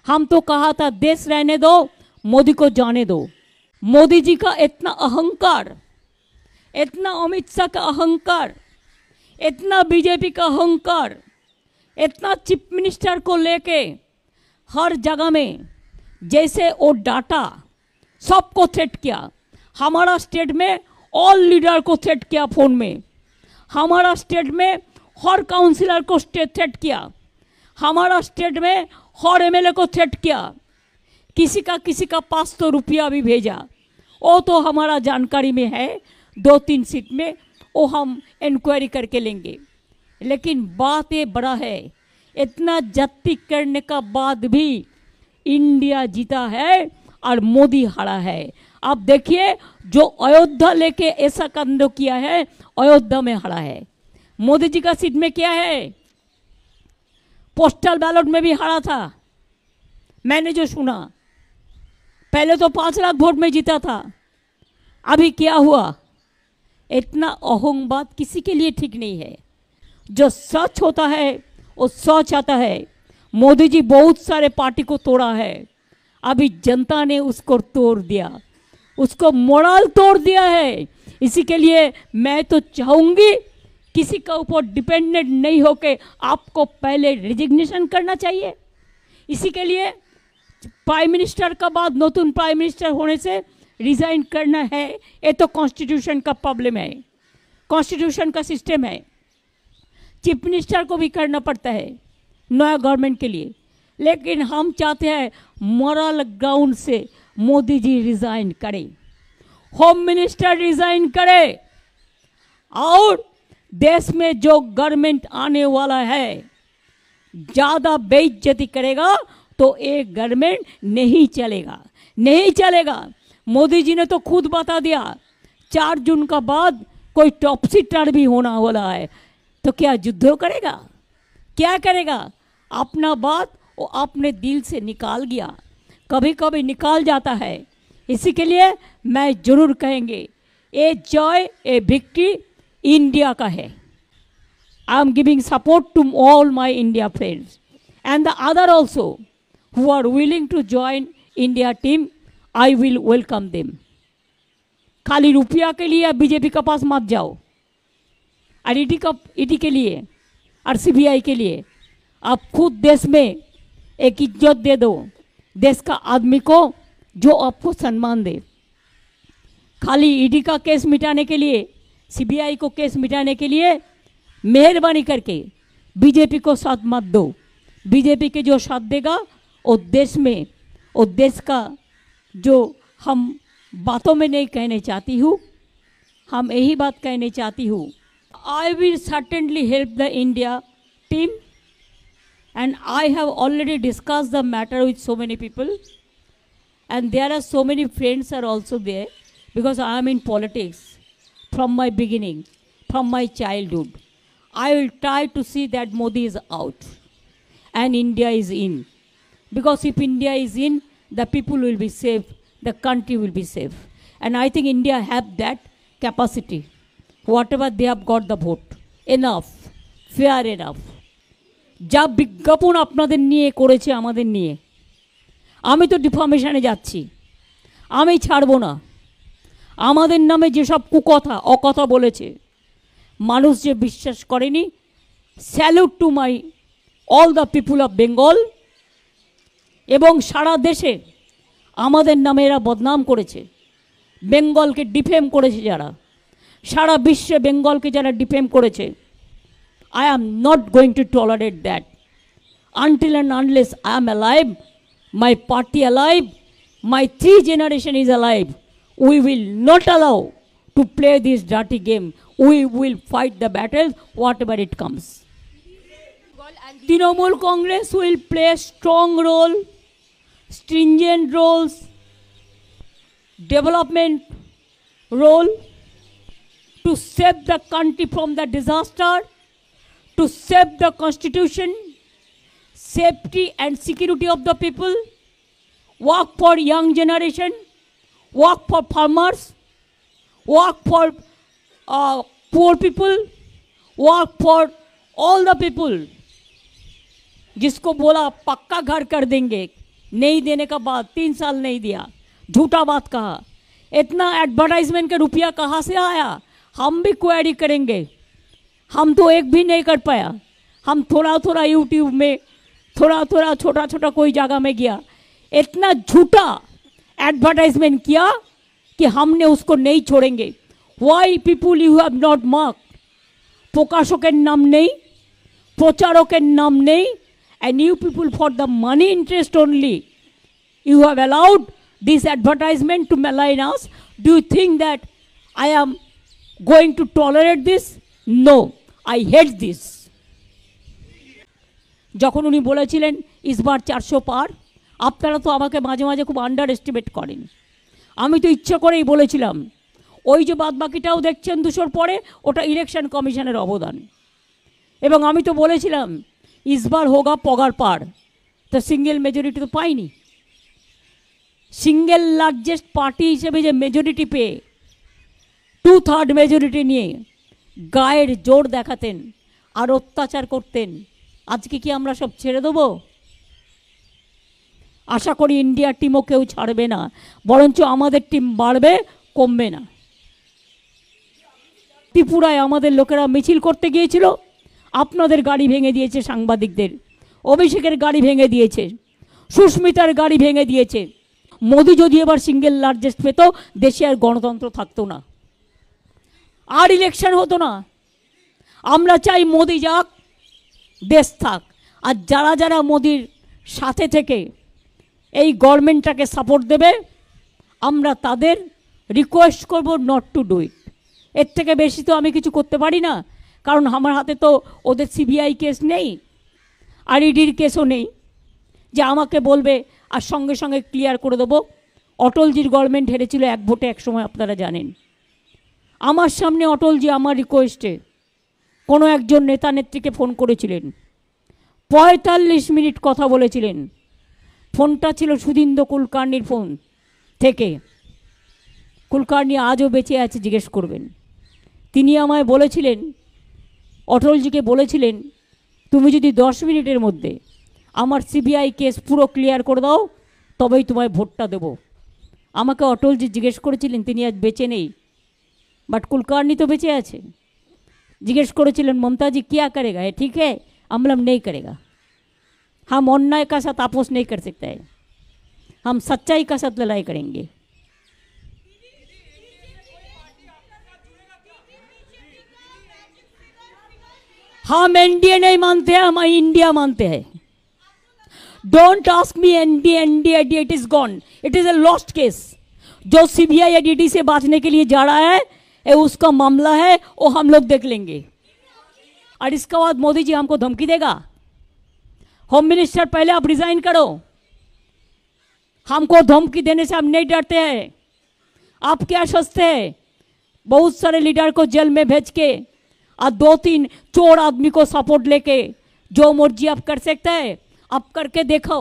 हम तो कहा था देश रहने दो, मोदी को जाने दो। मोदी जी का इतना अहंकार, इतना अमित शाह का अहंकार, इतना बीजेपी का अहंकार, इतना चीफ मिनिस्टर को लेके हर जगह में जैसे वो डाटा सबको थ्रेट किया। हमारा स्टेट में ऑल लीडर को थ्रेट किया फोन में, हमारा स्टेट में हर काउंसिलर को थ्रेट किया, हमारा स्टेट में हर एमएलए को थ्रेट किया। किसी का 500 रुपया भी भेजा, वो तो हमारा जानकारी में है, 2-3 सीट में वो हम इंक्वायरी करके लेंगे। लेकिन बात ये बड़ा है, इतना जब्ती करने का बाद भी इंडिया जीता है और मोदी हारा है। आप देखिए जो अयोध्या लेके ऐसा कांड किया है, अयोध्या में हारा है। मोदी जी का सीट में क्या है, पोस्टल बैलेट में भी हारा था। मैंने जो सुना, पहले तो 5 लाख वोट में जीता था, अभी क्या हुआ। इतना अहंकार किसी के लिए ठीक नहीं है। जो सच होता है वो सच आता है। मोदी जी बहुत सारे पार्टी को तोड़ा है, अभी जनता ने उसको तोड़ दिया, उसको मोरल तोड़ दिया है। इसी के लिए मैं तो चाहूंगी किसी का ऊपर डिपेंडेंट नहीं होके आपको पहले रिजिग्नेशन करना चाहिए। इसी के लिए प्राइम मिनिस्टर का बाद नतून प्राइम मिनिस्टर होने से रिजाइन करना है। ये तो कॉन्स्टिट्यूशन का प्रॉब्लम है, कॉन्स्टिट्यूशन का सिस्टम है। चीफ मिनिस्टर को भी करना पड़ता है नया गवर्नमेंट के लिए, लेकिन हम चाहते हैं मोरल ग्राउंड से मोदी जी रिजाइन करें, होम मिनिस्टर रिजाइन करे, और देश में जो गवर्नमेंट आने वाला है ज्यादा बेइज्जती करेगा तो एक गवर्नमेंट नहीं चलेगा, नहीं चलेगा। मोदी जी ने तो खुद बता दिया 4 जून का बाद कोई टॉपसी टर्न भी होना वाला है, तो क्या युद्ध करेगा, क्या करेगा। अपना बात वो अपने दिल से निकाल गया, कभी कभी निकाल जाता है। इसी के लिए मैं जरूर कहेंगे a joy a victory India का है। I am giving support to all my India friends and the other also who are willing to join India team, I will welcome them. खाली रुपया के लिए बीजेपी के पास मत जाओ, और ईडी के लिए और सीबीआई के लिए आप खुद देश में एक इज्जत दे दो, देश का आदमी को जो आपको सम्मान दे। खाली ईडी का केस मिटाने के लिए, सीबीआई को केस मिटाने के लिए मेहरबानी करके बीजेपी को साथ मत दो। बीजेपी के जो साथ देगा वो देश में, वो देश का जो हम बातों में नहीं कहने चाहती हूँ, हम यही बात कहने चाहती हूँ। I will certainly help the India team and I have already discussed the matter with so many people, and there are so many friends are also there, because I am in politics from my beginning, from my childhood. I will try to see that Modi is out and India is in, because if India is in, the people will be safe, the country will be safe, and I think India have that capacity. Whatever they have got the vote, enough, fair enough. যা বিজ্ঞাপন আপনাদের নিয়ে করেছে আমাদের নিয়ে, আমি তো ডিফামেশনে যাচ্ছি, আমি ছাড়বো না। আমাদের নামে যেসব কুকথা অকথা বলেছে, মানুষ যে বিশ্বাস করেনি, salute to my all the people of Bengal. এবং সারা দেশে আমাদের নামে এরা বদনাম করেছে, বেঙ্গলকে ডিফেম করেছে যারা, সারা বিশ্বে বেঙ্গলকে যারা ডিফেম করেছে, I am not going to tolerate that. Until and unless I am alive, my party alive, my 3 generation is alive, we will not allow to play this dirty game. We will fight the battle, whatever it comes. Trinamool Congress will play a strong role, stringent roles, development role to save the country from the disaster, to save the constitution, safety and security of the people, work for young generation, work for farmers, work for poor people, work for all the people. जिसको बोला पक्का घर कर देंगे, नहीं देने का बाद 3 साल नहीं दिया, झूठा बात कहा। इतना एडवर्टाइजमेंट का रुपया कहाँ से आया? हम भी क्वेरी करेंगे। हम तो एक भी नहीं कर पाया। हम थोड़ा थोड़ा यूट्यूब में, थोड़ा थोड़ा छोटा छोटा कोई जगह में गया, इतना झूठा एडवर्टाइजमेंट किया कि हमने उसको नहीं छोड़ेंगे। Why people you have not mark? प्रकाशकेर नाम नहीं, प्रचारकेर नाम नहीं, and you people for the money interest only you have allowed this advertisement to malign us. Do you think that I am going to tolerate this? No, I hate this. যখন উনি বলেছিলেন ইসবার 400 পার, আপনারা তো আমাকে মাঝে মাঝে খুব আন্ডার এস্টিমেট করেন। আমি তো ইচ্ছা করেই বলেছিলাম ওই যে বাদবাকিটাও দেখছেন 200 পরে, ওটা ইলেকশন কমিশনের অবদান। এবং আমি তো বলেছিলাম इस बार होगा पगार पार, तो सिंगल मेजरिटी तो पाईनी। सिंगल लार्जेस्ट पार्टी हिसेबे जे मेजरिटी पे 2/3 मेजरिटी निये गायेर जोर देखातेन और अत्याचार करतेन, आज के कि आमरा सब छेड़े देबो? आशा करी इंडिया टीमও केउ छाड़बे ना, बरंच आमादेर टीम बाड़बे, कमबे ना। त्रिपुराय आमादेर लोकेरा मिছিল करते गिয়েছিল, আপনাদের গাড়ি ভেঙে দিয়েছে, সাংবাদিকদের অভিষেকের গাড়ি ভেঙে দিয়েছে, সুস্মিতার গাড়ি ভেঙে দিয়েছে। মোদি যদি এবার সিঙ্গেল লার্জেস্ট পেত, দেশে আর গণতন্ত্র থাকতো না, আর ইলেকশন হতো না। আমরা চাই মোদি যাক, দেশ থাক। আর যারা যারা মোদির সাথে থেকে এই গভর্নমেন্টটাকে সাপোর্ট দেবে, আমরা তাদের রিকোয়েস্ট করব নট টু ডু ইট। এর থেকে বেশি তো আমি কিছু করতে পারি না, কারণ আমার হাতে তো ওদের সিবিআই কেস নেই আর ইডির কেসও নেই যে আমাকে বলবে আর সঙ্গে সঙ্গে ক্লিয়ার করে দেবো। অটলজির গভর্নমেন্ট হেরেছিল 1 ভোটে এক সময়, আপনারা জানেন। আমার সামনে অটলজি আমার রিকোয়েস্টে কোনো একজন নেতা নেত্রীকে ফোন করেছিলেন, 45 মিনিট কথা বলেছিলেন। ফোনটা ছিল সুধীন্দ্র কুলকার্নির ফোন থেকে। কুলকার্নি আজও বেঁচে আছে, জিজ্ঞেস করবেন। তিনি আমায় বলেছিলেন, অটলজিকে বলেছিলেন, তুমি যদি 10 মিনিটের মধ্যে আমার সিবিআই কেস পুরো ক্লিয়ার করে দাও, তবেই তোমায় ভোটটা দেব। আমাকে অটলজি জিজ্ঞেস করেছিলেন, তিনি আজ বেঁচে নেই, বাট কুলকার্নি তো বেঁচে আছে। জিজ্ঞেস করেছিলেন, মমতাজি क्या करेगा, है ठीक है? हम बोला नहीं करेगा। हम अन्याय का साथ আপোষ नहीं कर सकते हैं, हम सच्चाई का साथ लड़ाई करेंगे। हम एनडीए नहीं मानते हैं, हम इंडिया मानते हैं। Don't ask me NDA, NDA it is gone, it is a lost case. जो सीबीआई एडीडी से बांचने के लिए जा रहा है, ये उसका मामला है, वो हम लोग देख लेंगे। और इसके बाद मोदी जी हमको धमकी देगा, होम मिनिस्टर पहले आप रिजाइन करो। हमको धमकी देने से हम नहीं डरते हैं। आप क्या सोचते हैं, बहुत सारे लीडर को जेल में भेज के और 2-3 चोर आदमी को सपोर्ट लेके जो मर्जी आप कर सकते हैं, आप करके देखो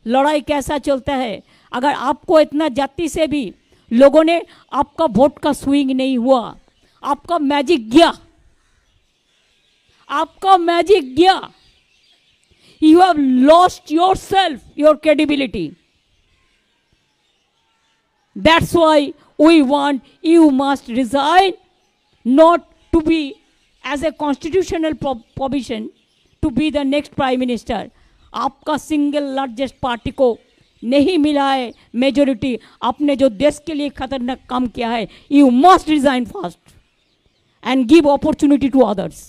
लड़ाई कैसा चलता है। अगर आपको इतना जाति से भी लोगों ने आपका वोट का स्विंग नहीं हुआ, आपका मैजिक गया, आपका मैजिक गया, you have lost yourself, your credibility. That's why we want you must resign, not to be as a constitutional provision to be the next prime minister। आपका सिंगल लार्जेस्ट पार्टी को नहीं मिला है majority, आपने जो देश के लिए खतरनाक काम किया है, you must resign fast and give opportunity to others।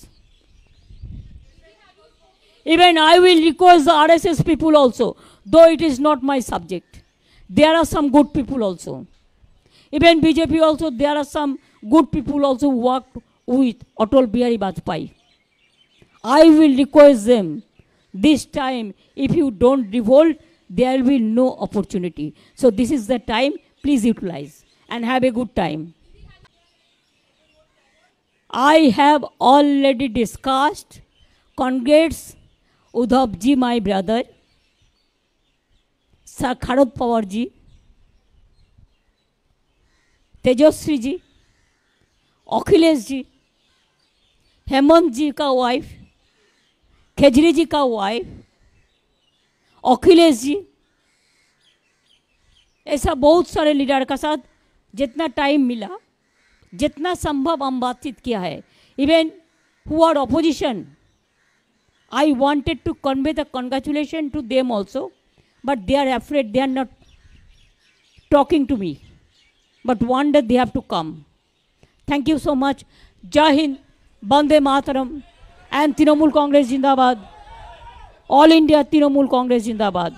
Even I will request the RSS people also, though it is not my subject, there are some good people also। Even BJP also, there are some good people also who worked with Atal Bihari Vajpayee। I will request them, this time if you don't revolt, there will be no opportunity। So this is the time, please utilize and have a good time। I have already discussed, congrats Udhav ji, my brother, Sir Sharad Pawar ji, Tejashwi ji, Akhilesh ji, Hemant जी का wife, khejri जी का wife, Akhilesh ji, ऐसा बहुत सारे leader का साथ जितना time मिला, जितना संभव हम बातचीत किया है. Even who are opposition, I wanted to convey the congratulations to them also, but they are afraid, they are not talking to me. But one day they have to come. Thank you so much. Jai Hind, Bande Mataram, and Trinamool Congress Jindabad. All India Trinamool Congress Jindabad.